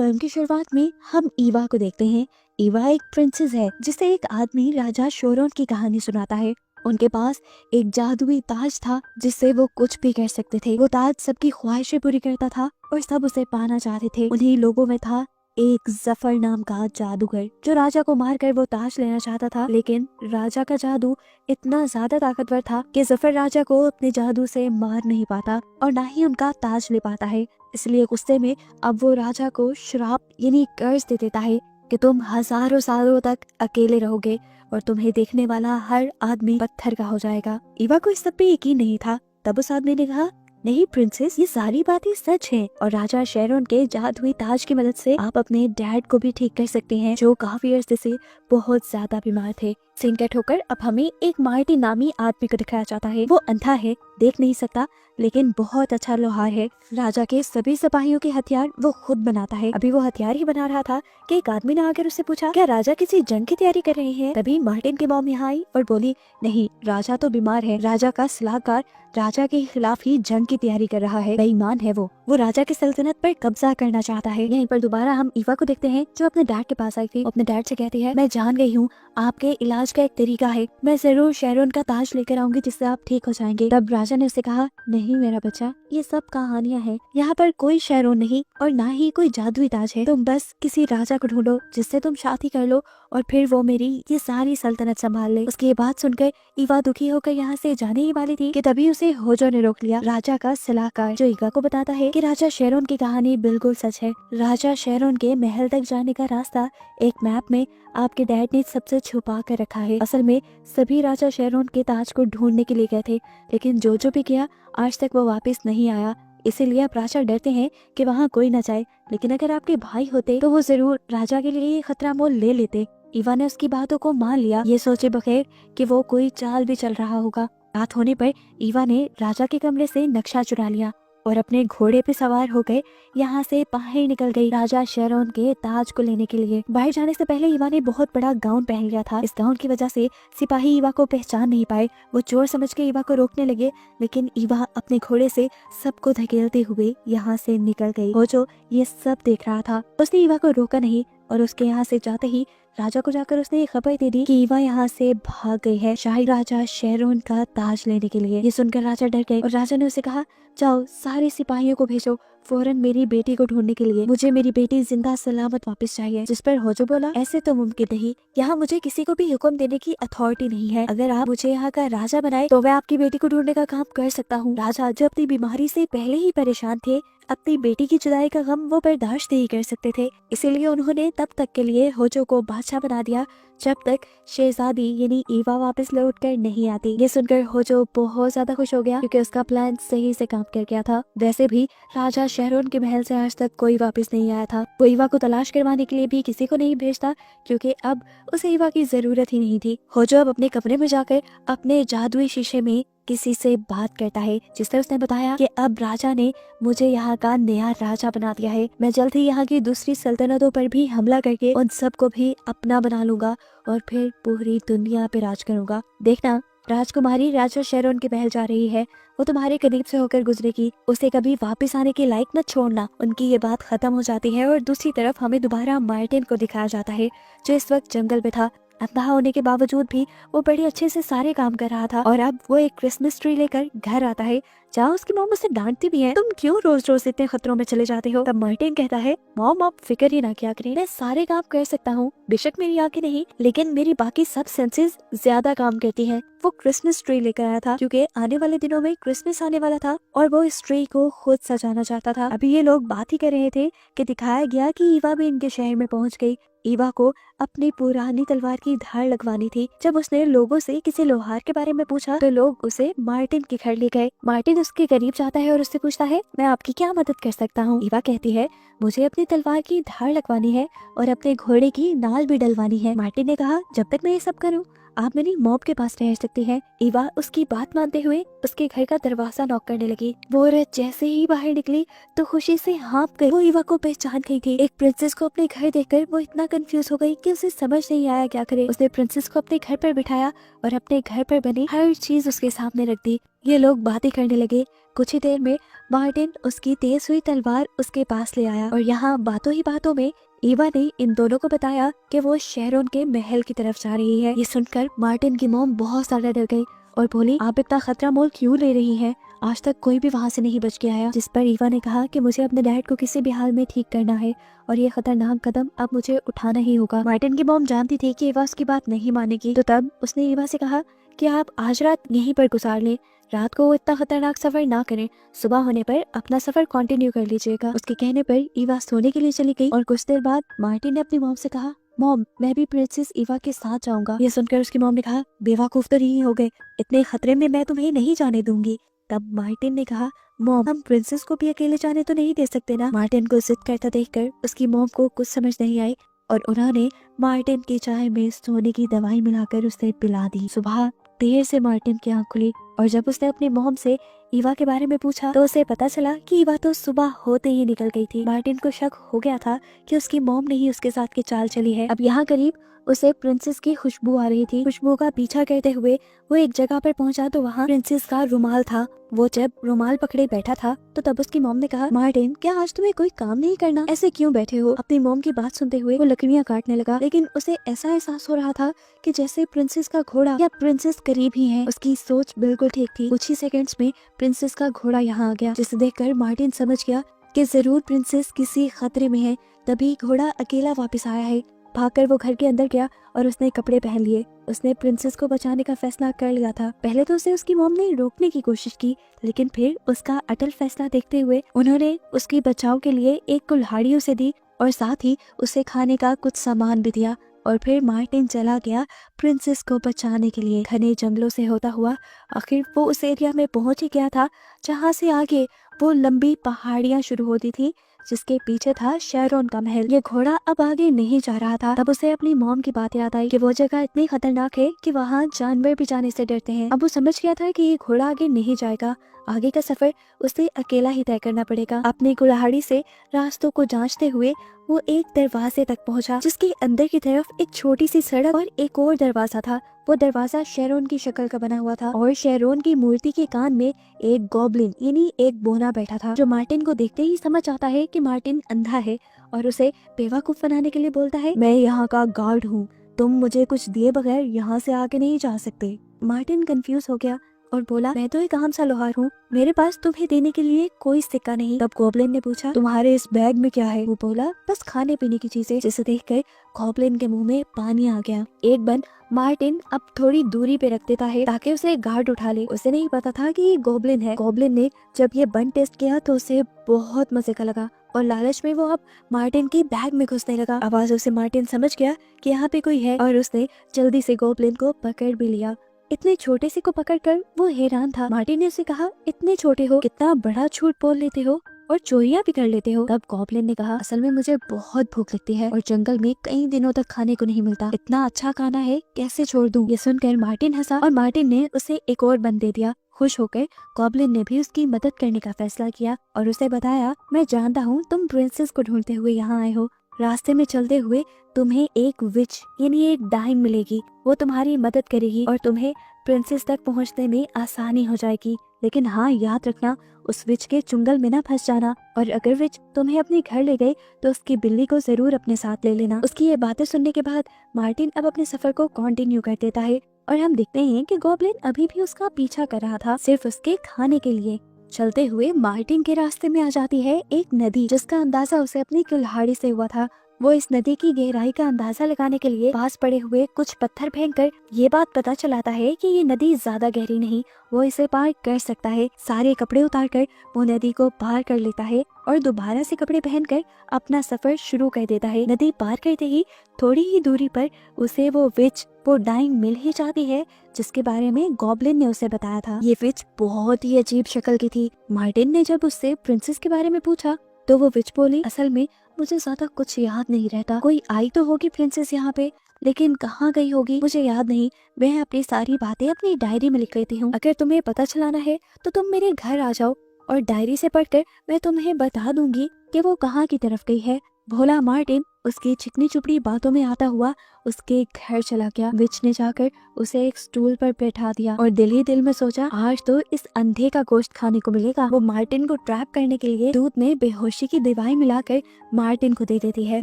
Film की शुरुआत में हम ईवा को देखते हैं। ईवा एक प्रिंसेस है जिसे एक आदमी राजा शोरोन की कहानी सुनाता है। उनके पास एक जादुई ताज था जिससे वो कुछ भी कर सकते थे। वो ताज सबकी ख्वाहिशें पूरी करता था और सब उसे पाना चाहते थे। उन्हीं लोगों में था एक जफर नाम का जादूगर जो राजा को मारकर वो ताज लेना चाहता था, लेकिन राजा का जादू इतना ज्यादा ताकतवर था कि जफर राजा को अपने जादू से मार नहीं पाता और ना ही उनका ताज ले पाता है। इसलिए गुस्से में अब वो राजा को श्राप यानी कर्ज दे देता है कि तुम हजारों सालों तक अकेले रहोगे और तुम्हें देखने वाला हर आदमी पत्थर का हो जाएगा। ईवा को इस सब पे यकीन नहीं था। तब उस आदमी ने कहा, नहीं प्रिंसेस, ये सारी बातें सच हैं और राजा शेरोन के जादुई ताज की मदद से आप अपने डैड को भी ठीक कर सकते हैं जो काफी अर्से से बहुत ज्यादा बीमार थे। सीन कट होकर अब हमें एक मार्टी नामी आदमी को दिखाया जाता है। वो अंधा है, देख नहीं सकता, लेकिन बहुत अच्छा लोहार है। राजा के सभी सिपाहियों के हथियार वो खुद बनाता है। अभी वो हथियार ही बना रहा था कि एक आदमी ने आकर उससे पूछा, क्या राजा किसी जंग की तैयारी कर रहे हैं? तभी मार्टिन की मॉम यहाँ आई और बोली, नहीं, राजा तो बीमार है। राजा का सलाहकार राजा के खिलाफ ही जंग की तैयारी कर रहा है। बेईमान है वो राजा की सल्तनत पर कब्जा करना चाहता है। यहीं पर दोबारा हम ईवा को देखते हैं जो अपने डैड के पास आई थी। अपने डैड से कहती है, मैं जान गई हूँ आपके इलाज का एक तरीका है, मैं जरूर शेरोन का ताज लेकर आऊंगी जिससे आप ठीक हो जाएंगे। तब राजा ने उससे कहा, नहीं मेरा बच्चा, ये सब कहानियां हैं, यहाँ पर कोई शेरोन नहीं और ना ही कोई जादुई ताज है। तुम बस किसी राजा को ढूंढो जिससे तुम शादी कर लो और फिर वो मेरी ये सारी सल्तनत संभाल ले। उसकी ये बात सुनकर ईवा दुखी होकर यहाँ से जाने ही वाली थी कि तभी उसे होजो ने रोक लिया, राजा का सलाहकार, जो ईवा को बताता है कि राजा शेरोन की कहानी बिल्कुल सच है। राजा शेरोन के महल तक जाने का रास्ता एक मैप में आपके डैड ने सबसे छुपा कर रखा है। असल में सभी राजा शेरोन के ताज को ढूंढने के लिए गए थे, लेकिन जो भी किया आज तक वो वापस नहीं आया। इसीलिए अब राजा डरते हैं कि वहाँ कोई न जाए, लेकिन अगर आपके भाई होते तो वो जरूर राजा के लिए ये खतरा मोल ले लेते। ईवा ने उसकी बातों को मान लिया, ये सोचे बगैर कि वो कोई चाल भी चल रहा होगा। रात होने पर ईवा ने राजा के कमरे से नक्शा चुरा लिया और अपने घोड़े पे सवार हो गए यहाँ से बाहर निकल गई राजा शेरोन के ताज को लेने के लिए। बाहर जाने से पहले ईवा ने बहुत बड़ा गाउन पहन लिया था। इस गाउन की वजह से सिपाही ईवा को पहचान नहीं पाए। वो चोर समझ के ईवा को रोकने लगे, लेकिन ईवा अपने घोड़े से सबको धकेलते हुए यहाँ से निकल गई। वो जो ये सब देख रहा था उसने ईवा को रोका नहीं और उसके यहाँ से जाते ही राजा को जाकर उसने ये खबर दे दी कि ईवा यहाँ से भाग गई है शाही राजा शेरोन का ताज लेने के लिए। ये सुनकर राजा डर गए और राजा ने उसे कहा, जाओ सारे सिपाहियों को भेजो फौरन मेरी बेटी को ढूंढने के लिए। मुझे मेरी बेटी जिंदा सलामत वापस चाहिए। जिस पर होजो बोला, ऐसे तो मुमकिन नहीं, यहाँ मुझे किसी को भी हुक्म देने की अथॉरिटी नहीं है। अगर आप मुझे यहाँ का राजा बनाए तो मैं आपकी बेटी को ढूंढने का काम कर सकता हूँ। राजा जो अपनी बीमारी से पहले ही परेशान थे, अपनी बेटी की जुदाई का गम वो बर्दाश्त नहीं कर सकते थे, इसीलिए उन्होंने तब तक के लिए होजो को बादशाह बना दिया जब तक शहजादी यानी ईवा वापस लौट कर नहीं आती। ये सुनकर होजो बहुत ज्यादा खुश हो गया क्योंकि उसका प्लान सही से काम कर गया था। वैसे भी राजा शेरोन के महल से आज तक कोई वापस नहीं आया था। वो ईवा को तलाश करवाने के लिए भी किसी को नहीं भेजता क्योंकि अब उसे ईवा की जरूरत ही नहीं थी। होजो अब अपने कमरे में जाकर अपने जादुई शीशे में किसी से बात करता है, जिससे उसने बताया कि अब राजा ने मुझे यहाँ का नया राजा बना दिया है। मैं जल्द ही यहाँ की दूसरी सल्तनतों पर भी हमला करके उन सबको भी अपना बना लूंगा और फिर पूरी दुनिया पे राज करूंगा। देखना, राजकुमारी राजा शेरोन के महल जा रही है, वो तुम्हारे करीब से होकर गुजरेगी, उसे कभी वापस आने के लायक न छोड़ना। उनकी ये बात खत्म हो जाती है और दूसरी तरफ हमें दोबारा मार्टिन को दिखाया जाता है जो इस वक्त जंगल में था। अंधा होने के बावजूद भी वो बड़े अच्छे से सारे काम कर रहा था और अब वो एक क्रिसमस ट्री लेकर घर आता है जहाँ उसकी मॉम उसे डांटती भी है, तुम क्यों रोज रोज इतने खतरों में चले जाते हो। तब मार्टिन कहता है, मॉम आप फिक्र ही ना किया करें, मैं सारे काम कर सकता हूँ। बेशक मेरी आंखें नहीं, लेकिन मेरी बाकी सब सेंसेस ज्यादा काम करती हैं। वो क्रिसमस ट्री लेकर आया था क्योंकि आने वाले दिनों में क्रिसमस आने वाला था और वो इस ट्री को खुद सजाना चाहता था। अभी ये लोग बात ही कर रहे थे कि दिखाया गया कि ईवा भी इनके शहर में पहुंच गई। ईवा को अपनी पुरानी तलवार की धार लगवानी थी। जब उसने लोगों से किसी लोहार के बारे में पूछा तो लोग उसे मार्टिन के घर ले गए। मार्टिन उसके करीब जाता है और उससे पूछता है, मैं आपकी क्या मदद कर सकता हूँ। ईवा कहती है, मुझे अपनी तलवार की धार लगवानी है और अपने घोड़े की नाल भी डलवानी है। मार्टिन ने कहा, जब तक मैं ये सब करूँ आप मेरी मॉम के पास रह सकती हैं। ईवा उसकी बात मानते हुए उसके घर का दरवाजा नॉक करने लगी। वो औरत जैसे ही बाहर निकली तो खुशी से हाँप गई। वो ईवा को पहचान गई थी। एक प्रिंसेस को अपने घर देखकर वो इतना कंफ्यूज हो गई कि उसे समझ नहीं आया क्या करे। उसने प्रिंसेस को अपने घर पर बिठाया और अपने घर पर बनी हर चीज उसके सामने रख दी। ये लोग बातें करने लगे। कुछ ही देर में मार्टिन उसकी तेज हुई तलवार उसके पास ले आया और यहाँ बातों ही बातों में ईवा ने इन दोनों को बताया कि वो शेरोन के महल की तरफ जा रही है। ये सुनकर मार्टिन की मॉम बहुत ज्यादा डर गई और बोली, आप इतना खतरा मोल क्यों ले रही हैं? आज तक कोई भी वहाँ से नहीं बच के आया। जिस पर ईवा ने कहा कि मुझे अपने डैड को किसी भी हाल में ठीक करना है और ये खतरनाक कदम अब मुझे उठाना ही होगा। मार्टिन की मॉम जानती थी कि ईवा उसकी बात नहीं मानेगी, तो तब उसने ईवा से कहा कि आप आज रात यहीं पर गुजार लें, रात को इतना खतरनाक सफर ना करें, सुबह होने पर अपना सफर कंटिन्यू कर लीजिएगा। उसके कहने पर ईवा सोने के लिए चली गई और कुछ देर बाद मार्टिन ने अपनी मॉम से कहा, मॉम मैं भी प्रिंसेस ईवा के साथ जाऊंगा। ये सुनकर उसकी मॉम ने कहा, बेवकूफ तो नहीं हो गए, इतने खतरे में मैं तुम्हें नहीं जाने दूंगी। तब मार्टिन ने कहा, मॉम हम प्रिंसेस को भी अकेले जाने तो नहीं दे सकते ना। मार्टिन को जिद करता देखकर उसकी मॉम को कुछ समझ नहीं आई और उन्होंने मार्टिन की चाय में सोने की दवाई मिलाकर उसे पिला दी। सुबह देर से मार्टिन की आंख खुली और जब उसने अपनी मॉम से ईवा के बारे में पूछा तो उसे पता चला कि ईवा तो सुबह होते ही निकल गई थी। मार्टिन को शक हो गया था कि उसकी मॉम ने ही उसके साथ की चाल चली है। अब यहाँ करीब उसे प्रिंसेस की खुशबू आ रही थी। खुशबू का पीछा करते हुए वो एक जगह पर पहुंचा तो वहाँ प्रिंसेस का रुमाल था। वो जब रुमाल पकड़े बैठा था तो तब उसकी मॉम ने कहा, मार्टिन क्या आज तुम्हें कोई काम नहीं करना? ऐसे क्यों बैठे हो? अपनी मॉम की बात सुनते हुए वो लकड़ियाँ काटने लगा, लेकिन उसे ऐसा एहसास हो रहा था कि जैसे प्रिंसेस का घोड़ा या प्रिंसेस करीब ही है। उसकी सोच बिल्कुल ठीक थी। कुछ ही सेकंड्स में प्रिंसेस का घोड़ा यहाँ आ गया, जिसे देखकर मार्टिन समझ गया कि जरूर प्रिंसेस किसी खतरे में है, तभी घोड़ा अकेला वापस आया है। भागकर वो घर के अंदर गया और उसने कपड़े पहन लिए। उसने प्रिंसेस को बचाने का फैसला कर लिया था। पहले तो उसे उसकी मॉम ने रोकने की कोशिश की, लेकिन फिर उसका अटल फैसला देखते हुए उन्होंने उसकी बचाव के लिए एक कुल्हाड़ी उसे दी और साथ ही उसे खाने का कुछ सामान भी दिया। और फिर मार्टिन चला गया प्रिंसेस को बचाने के लिए। घने जंगलों से होता हुआ आखिर वो उस एरिया में पहुंच ही गया था जहाँ से आगे वो लंबी पहाड़ियाँ शुरू होती थी, जिसके पीछे था शेरोन का महल। ये घोड़ा अब आगे नहीं जा रहा था। तब उसे अपनी मॉम की बात याद आई कि वो जगह इतनी खतरनाक है कि वहाँ जानवर भी जाने से डरते हैं। अब वो समझ गया था कि ये घोड़ा आगे नहीं जाएगा, आगे का सफर उसे अकेला ही तय करना पड़ेगा। अपनी कुल्हाड़ी से रास्तों को जांचते हुए वो एक दरवाजे तक पहुंचा, जिसके अंदर की तरफ एक छोटी सी सड़क और एक और दरवाजा था। वो दरवाजा शेरोन की शक्ल का बना हुआ था और शेरोन की मूर्ति के कान में एक गॉब्लिन यानी एक बोना बैठा था, जो मार्टिन को देखते ही समझ आता है कि मार्टिन अंधा है और उसे बेवकूफ बनाने के लिए बोलता है, मैं यहाँ का गार्ड हूँ, तुम मुझे कुछ दिए बगैर यहाँ से आगे नहीं जा सकते। मार्टिन कंफ्यूज हो गया और बोला, मैं तो एक आम सा लोहार हूँ, मेरे पास तुम्हें देने के लिए कोई सिक्का नहीं। तब गॉब्लिन ने पूछा, तुम्हारे इस बैग में क्या है? वो बोला, बस खाने पीने की चीजें। जिसे देखकर गॉब्लिन के मुंह में पानी आ गया। एक बन मार्टिन अब थोड़ी दूरी पे रख देता है ताकि उसे गार्ड उठा ले। उसे नहीं पता था कि ये गॉब्लिन है। गॉब्लिन ने जब ये बन टेस्ट किया तो उसे बहुत मजे का लगा और लालच में वो अब मार्टिन के बैग में घुसने लगा। आवाजों से मार्टिन समझ गया कि यहाँ पे कोई है और उसने जल्दी से गॉब्लिन को पकड़ भी लिया। इतने छोटे से को पकड़कर वो हैरान था। मार्टिन ने उसे कहा, इतने छोटे हो, कितना बड़ा झूठ बोल लेते हो और चोरियां भी कर लेते हो। तब गॉब्लिन ने कहा, असल में मुझे बहुत भूख लगती है और जंगल में कई दिनों तक खाने को नहीं मिलता, इतना अच्छा खाना है कैसे छोड़ दूं? ये सुनकर मार्टिन हंसा और मार्टिन ने उसे एक और बन दे दिया। खुश होकर गॉब्लिन ने भी उसकी मदद करने का फैसला किया और उसे बताया, मैं जानता हूँ तुम प्रिंसेस को ढूंढते हुए यहाँ आए हो, रास्ते में चलते हुए तुम्हें एक विच यानी एक डाइन मिलेगी, वो तुम्हारी मदद करेगी और तुम्हें प्रिंसेस तक पहुंचने में आसानी हो जाएगी। लेकिन हाँ, याद रखना उस विच के चुंगल में ना फंस जाना और अगर विच तुम्हें अपने घर ले गई तो उसकी बिल्ली को जरूर अपने साथ ले लेना। उसकी ये बातें सुनने के बाद मार्टिन अब अपने सफर को कंटिन्यू कर देता है और हम देखते हैं कि गॉब्लिन अभी भी उसका पीछा कर रहा था, सिर्फ उसके खाने के लिए। चलते हुए मार्टिन के रास्ते में आ जाती है एक नदी, जिसका अंदाजा उसे अपनी कुल्हाड़ी से हुआ था। वो इस नदी की गहराई का अंदाजा लगाने के लिए पास पड़े हुए कुछ पत्थर फेंककर ये बात पता चलाता है कि ये नदी ज्यादा गहरी नहीं, वो इसे पार कर सकता है। सारे कपड़े उतारकर वो नदी को पार कर लेता है और दोबारा से कपड़े पहनकर अपना सफर शुरू कर देता है। नदी पार करते ही थोड़ी ही दूरी पर उसे वो विच, वो डाइन मिल ही जाती है, जिसके बारे में गॉब्लिन ने उसे बताया था। ये विच बहुत ही अजीब शक्ल की थी। मार्टिन ने जब उससे प्रिंसेस के बारे में पूछा तो वो विच बोली, असल में मुझे ज्यादा कुछ याद नहीं रहता, कोई आई तो होगी प्रिंसेस यहाँ पे, लेकिन कहाँ गई होगी मुझे याद नहीं। मैं अपनी सारी बातें अपनी डायरी में लिख लेती हूँ, अगर तुम्हें पता चलाना है तो तुम मेरे घर आ जाओ और डायरी से पढ़कर मैं तुम्हें बता दूंगी कि वो कहाँ की तरफ गई है। भोला मार्टिन उसकी चिकनी चुपड़ी बातों में आता हुआ उसके घर चला गया। विच ने जाकर उसे एक स्टूल पर बैठा दिया और दिल ही दिल में सोचा, आज तो इस अंधे का गोश्त खाने को मिलेगा। वो मार्टिन को ट्रैप करने के लिए दूध में बेहोशी की दवाई मिलाकर मार्टिन को दे देती है।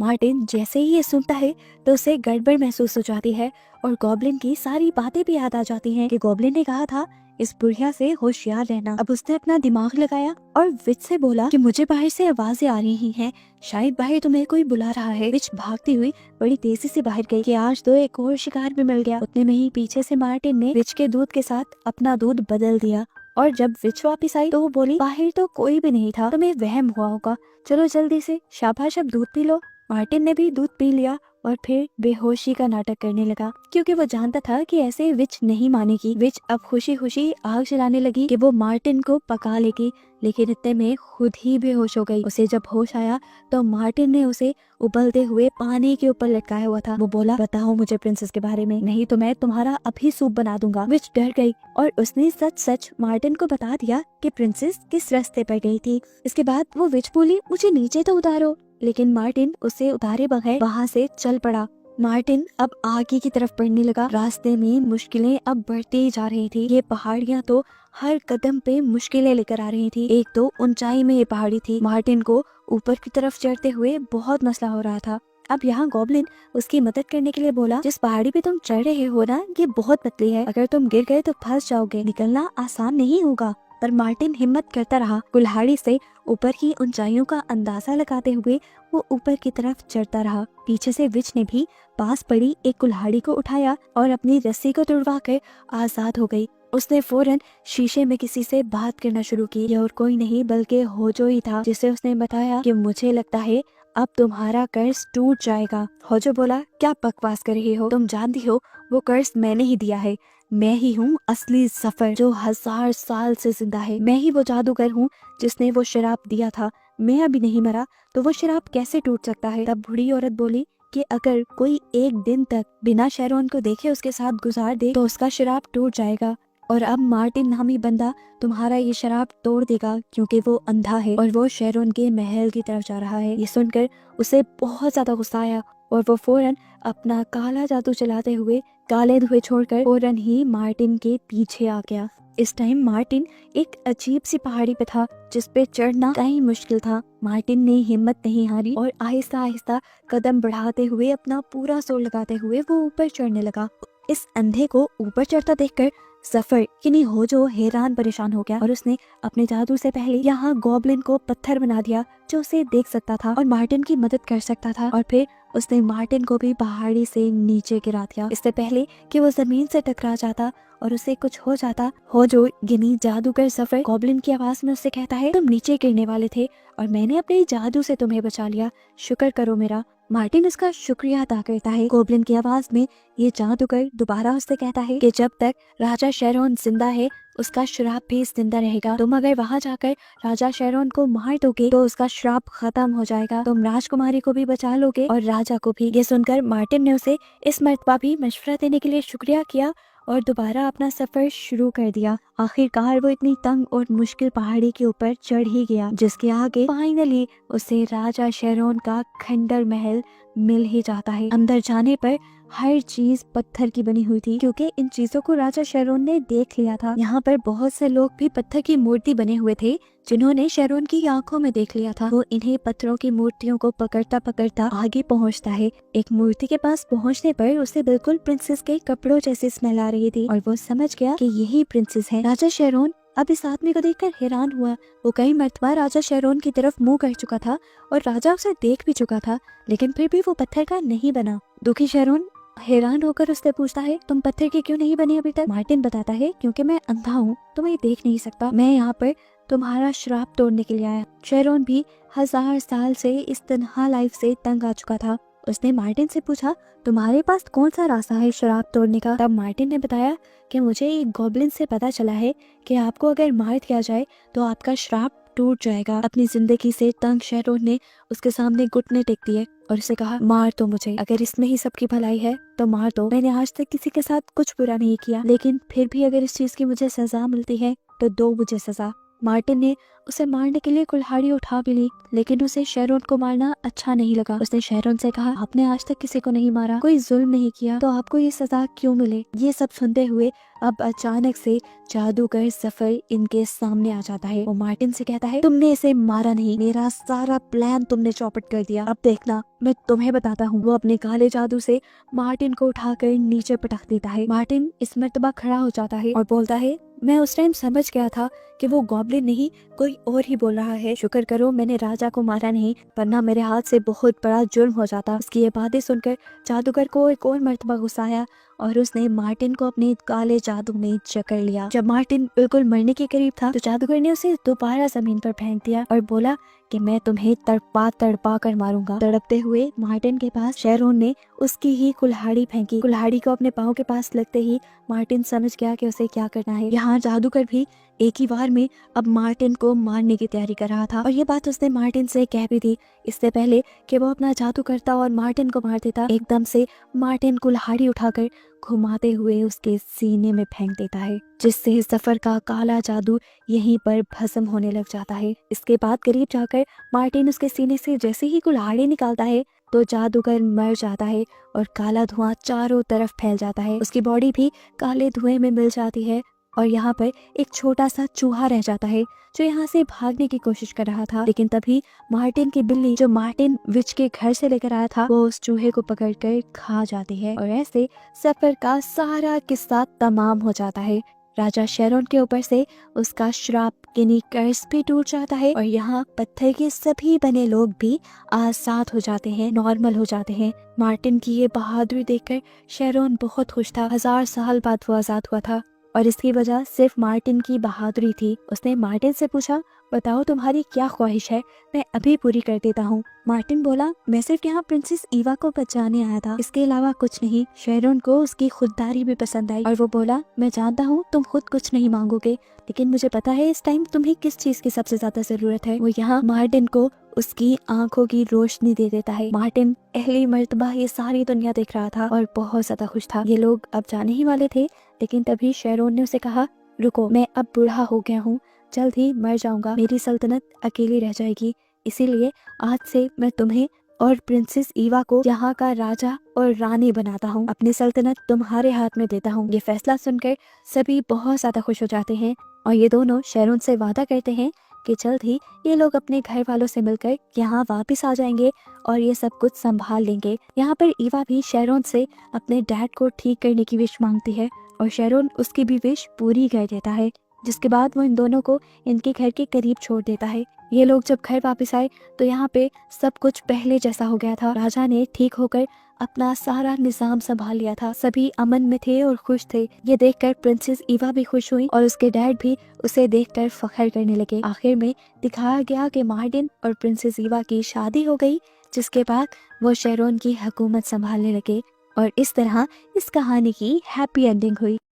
मार्टिन जैसे ही ये सुनता है तो उसे गड़बड़ महसूस हो जाती है और गॉब्लिन की सारी बातें भी याद आ जाती हैं कि गॉब्लिन ने कहा था इस बुढ़िया से होशियार रहना। अब उसने अपना दिमाग लगाया और विच से बोला कि मुझे बाहर से आवाजें आ रही हैं, शायद बाहर तुम्हें कोई बुला रहा है। विच भागती हुई बड़ी तेजी से बाहर गई कि आज तो एक और शिकार भी मिल गया। उतने में ही पीछे से मार्टिन ने विच के दूध के साथ अपना दूध बदल दिया और जब विच वापस आई तो वो बोली, बाहर तो कोई भी नहीं था, तुम्हें वहम हुआ होगा, चलो जल्दी से, शाबाश अब दूध पी लो। मार्टिन ने भी दूध पी लिया और फिर बेहोशी का नाटक करने लगा, क्योंकि वो जानता था कि ऐसे विच नहीं मानेगी। विच अब खुशी खुशी आग जलाने लगी कि वो मार्टिन को पका लेगी, लेकिन इतने में खुद ही बेहोश हो गई। उसे जब होश आया तो मार्टिन ने उसे उबलते हुए पानी के ऊपर लटकाया हुआ था। वो बोला, बताओ मुझे प्रिंसेस के बारे में, नहीं तो मैं तुम्हारा अभी सूप बना दूंगा। विच डर गई और उसने सच सच मार्टिन को बता दिया कि प्रिंसेस किस रास्ते पर गई थी। इसके बाद वो विच बोली, मुझे नीचे तो उतारो, लेकिन मार्टिन उसे उतारे बगैर वहाँ से चल पड़ा। मार्टिन अब आगे की तरफ बढ़ने लगा। रास्ते में मुश्किलें अब बढ़ती जा रही थी। ये पहाड़ियाँ तो हर कदम पे मुश्किलें लेकर आ रही थी। एक तो ऊंचाई में ये पहाड़ी थी। मार्टिन को ऊपर की तरफ चढ़ते हुए बहुत मसला हो रहा था। अब यहाँ गॉब्लिन उसकी मदद करने के लिए बोला, जिस पहाड़ी पे तुम चढ़ रहे हो ना, ये बहुत पतली है, अगर तुम गिर गए तो फंस जाओगे, निकलना आसान नहीं होगा। पर मार्टिन हिम्मत करता रहा। कुल्हाड़ी से ऊपर की ऊंचाइयों का अंदाजा लगाते हुए वो ऊपर की तरफ चढ़ता रहा। पीछे से विच ने भी पास पड़ी एक कुल्हाड़ी को उठाया और अपनी रस्सी को तुड़वा कर आजाद हो गई। उसने फौरन शीशे में किसी से बात करना शुरू की। यह और कोई नहीं बल्कि होजो ही था, जिसे उसने बताया कि मुझे लगता है अब तुम्हारा कर्ज टूट जाएगा। होजो बोला, क्या बकवास कर रही हो, तुम जानती हो वो कर्ज मैंने ही दिया है। मैं ही हूँ असली सफर जो 1000 साल से जिंदा है। मैं ही वो जादूगर हूँ जिसने वो शराब दिया था। मैं अभी नहीं मरा तो वो शराब कैसे टूट सकता है। तब बूढ़ी औरत बोली कि अगर कोई एक दिन तक बिना शेरोन को देखे उसके साथ गुजार दे तो उसका शराब टूट जाएगा, और अब मार्टिन नामी बंदा तुम्हारा ये शराब तोड़ देगा, क्योंकि वो अंधा है और वो शेरोन के महल की तरफ जा रहा है। ये सुनकर उसे बहुत ज्यादा गुस्सा आया और वो फौरन अपना काला जादू चलाते हुए काले धुएं छोड़कर फौरन ही मार्टिन के पीछे आ गया। इस टाइम मार्टिन एक अजीब सी पहाड़ी पे था जिसपे चढ़ना कहीं मुश्किल था। मार्टिन ने हिम्मत नहीं हारी और आहिस्ता आहिस्ता कदम बढ़ाते हुए अपना पूरा जोर लगाते हुए वो ऊपर चढ़ने लगा। इस अंधे को ऊपर चढ़ता देखकर सफर यानी होजो हैरान परेशान हो गया और उसने अपने जादू से पहले यहाँ गॉब्लिन को पत्थर बना दिया जो उसे देख सकता था और मार्टिन की मदद कर सकता था, और फिर उसने मार्टिन को भी पहाड़ी से नीचे गिरा दिया इससे पहले कि वो जमीन से टकरा जाता और उसे कुछ हो जाता। होजो यानी जादूगर सफर गॉब्लिन की आवाज में उससे कहता है, तुम नीचे गिरने वाले थे और मैंने अपने जादू से तुम्हें बचा लिया, शुक्र करो मेरा। मार्टिन उसका शुक्रिया अदा करता है। गॉब्लिन की आवाज में ये जादूगर दोबारा उससे कहता है कि जब तक राजा शेरोन जिंदा है उसका श्राप भी जिंदा रहेगा। तुम अगर वहाँ जाकर राजा शेरोन को मार दोगे तो उसका श्राप खत्म हो जाएगा। तुम राजकुमारी को भी बचा लोगे और राजा को भी। ये सुनकर मार्टिन ने उसे इस मर्तबा भी मशवरा देने के लिए शुक्रिया किया और दोबारा अपना सफर शुरू कर दिया। आखिरकार वो इतनी तंग और मुश्किल पहाड़ी के ऊपर चढ़ ही गया जिसके आगे फाइनली उसे राजा शेरोन का खंडर महल मिल ही जाता है। अंदर जाने पर हर चीज पत्थर की बनी हुई थी क्योंकि इन चीजों को राजा शेरोन ने देख लिया था। यहाँ पर बहुत से लोग भी पत्थर की मूर्ति बने हुए थे जिन्होंने शेरोन की आंखों में देख लिया था। वो इन्हीं पत्थरों की मूर्तियों को पकड़ता पकड़ता आगे पहुँचता है। एक मूर्ति के पास पहुँचने पर उसे बिल्कुल प्रिंसेस के कपड़ों जैसी स्मेल आ रही थी और वो समझ गया कि यही प्रिंसेस है। राजा शेरोन अब इस आदमी को देखकर हैरान हुआ। वो कई मर्तबा राजा शेरोन की तरफ मुंह कर चुका था और राजा उसे देख भी चुका था, लेकिन फिर भी वो पत्थर का नहीं बना। दुखी शेरोन हैरान होकर उससे पूछता है, तुम पत्थर के क्यों नहीं बने अभी तक? मार्टिन बताता है, क्योंकि मैं अंधा हूँ, तुम्हें देख नहीं सकता। मैं यहाँ पर तुम्हारा श्राप तोड़ने के लिए आया। शेरोन भी 1000 साल से इस तन्हा लाइफ से तंग आ चुका था। उसने मार्टिन से पूछा, तुम्हारे पास कौन सा रास्ता है श्राप तोड़ने का? तब मार्टिन ने बताया कि मुझे एक गॉब्लिन से पता चला है कि आपको अगर मार दिया जाए तो आपका श्राप टूट जाएगा। अपनी जिंदगी से तंग शेरोन ने उसके सामने घुटने टेक दिए और उसे कहा, मार तो मुझे, अगर इसमें ही सबकी भलाई है तो मार दो। मैंने आज तक किसी के साथ कुछ बुरा नहीं किया, लेकिन फिर भी अगर इस चीज की मुझे सजा मिलती है तो दो मुझे सजा। मार्टिन ने उसे मारने के लिए कुल्हाड़ी उठा भी ली, लेकिन उसे शेरोन को मारना अच्छा नहीं लगा। उसने शेरोन से कहा, आपने आज तक किसी को नहीं मारा, कोई जुल्म नहीं किया, तो आपको ये सजा क्यों मिले? ये सब सुनते हुए अब अचानक से जादूगर जफर इनके सामने आ जाता है। वो मार्टिन से कहता है, तुमने इसे मारा नहीं, मेरा सारा प्लान तुमने चौपट कर दिया, अब देखना मैं तुम्हें बताता हूँ। वो अपने काले जादू से मार्टिन को उठाकर नीचे पटक देता है। मार्टिन इस मर्तबा खड़ा हो जाता है और बोलता है, मैं उस टाइम समझ गया था कि वो गॉब्लिन नहीं कोई और ही बोल रहा है। शुक्र करो मैंने राजा को मारा नहीं, वरना मेरे हाथ से बहुत बड़ा जुर्म हो जाता। उसकी ये बातें सुनकर जादूगर को एक और मर्तबा गुस्सा आया और उसने मार्टिन को अपने काले जादू में जकड़ लिया। जब मार्टिन बिल्कुल मरने के करीब था तो जादूगर ने उसे दोबारा जमीन पर फेंक दिया और बोला कि मैं तुम्हें तड़पा तड़पा कर मारूंगा। तड़पते हुए मार्टिन के पास शेरोन ने उसकी ही कुल्हाड़ी फेंकी। कुल्हाड़ी को अपने पाँव के पास लगते ही मार्टिन समझ गया कि उसे क्या करना है। यहाँ जादूगर भी एक ही बार में अब मार्टिन को मारने की तैयारी कर रहा था और ये बात उसने मार्टिन से कह भी दी इससे पहले कि वो अपना जादू करता और मार्टिन को मार देता। एकदम से मार्टिन कुल्हाड़ी उठाकर घुमाते हुए उसके सीने में फेंक देता है, जिससे सफर का काला जादू यहीं पर भस्म होने लग जाता है। इसके बाद करीब जाकर मार्टिन उसके सीने से जैसे ही कुल्हाड़ी निकालता है तो जादूगर मर जाता है और काला धुआं चारों तरफ फैल जाता है। उसकी बॉडी भी काले धुएं में मिल जाती है और यहाँ पर एक छोटा सा चूहा रह जाता है जो यहाँ से भागने की कोशिश कर रहा था। लेकिन तभी मार्टिन की बिल्ली जो मार्टिन विच के घर से लेकर आया था वो उस चूहे को पकड़कर खा जाती है और ऐसे सफर का सारा किस्सा तमाम हो जाता है। राजा शेरोन के ऊपर से उसका श्राप यानी कर्ज भी टूट जाता है और यहाँ पत्थर के सभी बने लोग भी आजाद हो जाते हैं, नॉर्मल हो जाते हैं। मार्टिन की ये बहादुरी देखकर शेरोन बहुत खुश था। 1000 साल बाद वो आजाद हुआ था और इसकी वजह सिर्फ मार्टिन की बहादुरी थी। उसने मार्टिन से पूछा, बताओ तुम्हारी क्या ख्वाहिश है, मैं अभी पूरी कर देता हूँ। मार्टिन बोला, मैं सिर्फ यहाँ प्रिंसेस ईवा को बचाने आया था, इसके अलावा कुछ नहीं। शेरोन को उसकी खुददारी भी पसंद आई और वो बोला, मैं जानता हूँ तुम खुद कुछ नहीं मांगोगे, लेकिन मुझे पता है इस टाइम तुम्हें किस चीज की सबसे ज्यादा जरूरत है। वो यहाँ मार्टिन को उसकी आंखों की रोशनी दे देता है। मार्टिन पहली मर्तबा ये सारी दुनिया देख रहा था और बहुत ज्यादा खुश था। ये लोग अब जाने ही वाले थे, लेकिन तभी शेरोन ने उसे कहा, रुको, मैं अब बूढ़ा हो गया हूँ, जल्द ही मर जाऊंगा, मेरी सल्तनत अकेली रह जाएगी, इसीलिए आज से मैं तुम्हें और प्रिंसेस ईवा को यहाँ का राजा और रानी बनाता हूँ, अपनी सल्तनत तुम्हारे हाथ में देता हूँ। ये फैसला सुनकर सभी बहुत ज्यादा खुश हो जाते हैं और ये दोनों शेरोन से वादा करते हैं कि जल्द ही ये लोग अपने घर वालों से मिलकर यहाँ वापस आ जाएंगे और ये सब कुछ संभाल लेंगे। यहाँ पर ईवा भी शेरोन से अपने डैड को ठीक करने की विश मांगती है और शेरोन उसकी भी विश पूरी कर देता है, जिसके बाद वो इन दोनों को इनके घर के करीब छोड़ देता है। ये लोग जब घर वापस आए तो यहाँ पे सब कुछ पहले जैसा हो गया था। राजा ने ठीक होकर अपना सारा निजाम संभाल लिया था, सभी अमन में थे और खुश थे। ये देखकर प्रिंसेस ईवा भी खुश हुई और उसके डैड भी उसे देखकर फख्र करने लगे। आखिर में दिखाया गया कि मार्टिन और प्रिंसेस ईवा की शादी हो गई, जिसके बाद वो शेरोन की हुकूमत संभालने लगे और इस तरह इस कहानी की हैप्पी एंडिंग हुई।